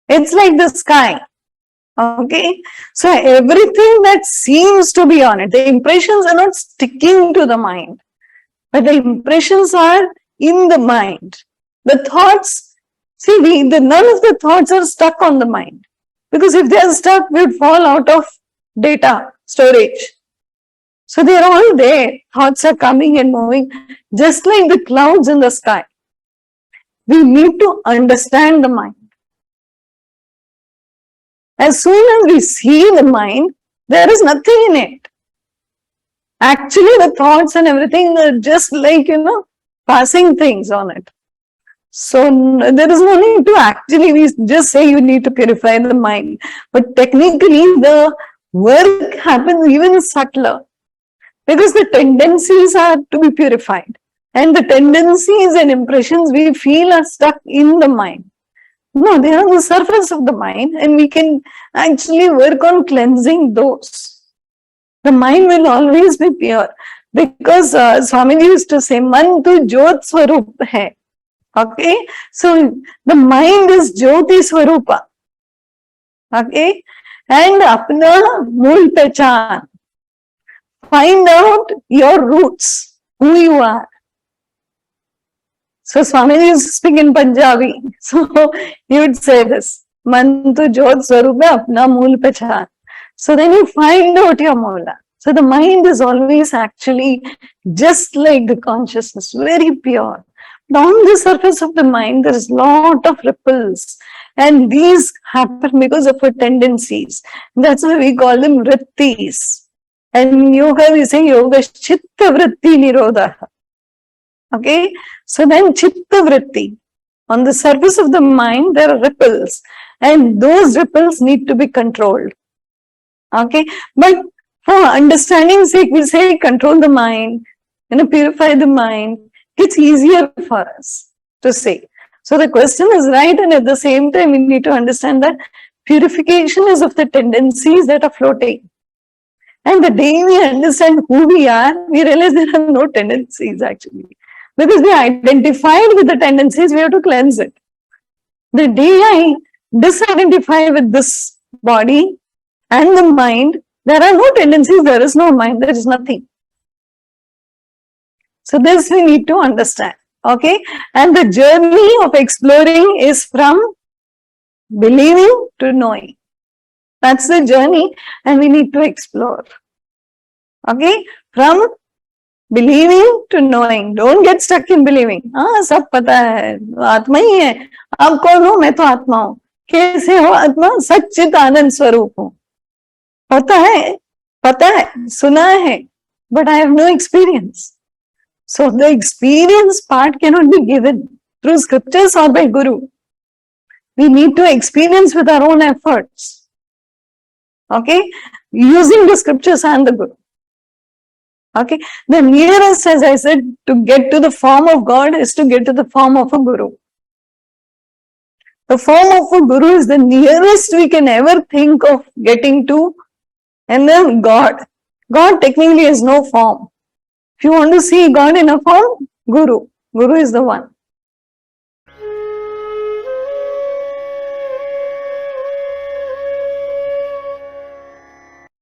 It's like the sky. Okay, so everything that seems to be on it, the impressions are not sticking to the mind, but the impressions are in the mind. The thoughts, see, none of the thoughts are stuck on the mind, because if they are stuck, we would fall out of data storage. So they are all there. Thoughts are coming and moving, just like the clouds in the sky. We need to understand the mind. As soon as we see the mind, there is nothing in it. Actually, the thoughts and everything are just like, passing things on it. So there is no need to actually, we just say you need to purify the mind. But technically, the work happens even subtler, because the tendencies are to be purified. And the tendencies and impressions we feel are stuck in the mind. No, they are on the surface of the mind, and we can actually work on cleansing those. The mind will always be pure, because Swamiji used to say, "Man tu Jyot Swarup hai." Okay, so the mind is Jyoti Swarupa. Okay, and apna mool pehchan. Find out your roots, who you are. So Swamiji used to speak in Punjabi. So he would say this, "Man tu Jyot Swarup hai, apna mool pehchan." So then you find out your moola. So the mind is always actually just like the consciousness, very pure. But on the surface of the mind, there is a lot of ripples. And these happen because of our tendencies. That's why we call them vrittis. And in yoga, we say yoga chitta vritti nirodha. Okay, so then chitta vritti. On the surface of the mind, there are ripples. And those ripples need to be controlled. Okay, but for understanding's sake, we say control the mind, purify the mind. It's easier for us to say. So the question is right, and at the same time, we need to understand that purification is of the tendencies that are floating. And the day we understand who we are, we realize there are no tendencies actually. Because we identified with the tendencies, we have to cleanse it. The day I disidentify with this body and the mind, there are no tendencies, there is no mind, there is nothing. So this we need to understand. Okay, and the journey of exploring is from believing to knowing. That's the journey, and we need to explore. Okay, from believing to knowing. Don't get stuck in believing. सब पता है, आत्मा ही है. आप कौन हो? मैं तो आत्मा हूँ. कैसे हो आत्मा? सच्चित आनंद स्वरूप हूँ. पता है, सुना है, but I have no experience. So the experience part cannot be given through scriptures or by Guru. We need to experience with our own efforts. Okay, using the scriptures and the Guru. Okay, the nearest, as I said, to get to the form of God is to get to the form of a Guru. The form of a Guru is the nearest we can ever think of getting to, and then God. God technically has no form. If you want to see God in a form, Guru is the one.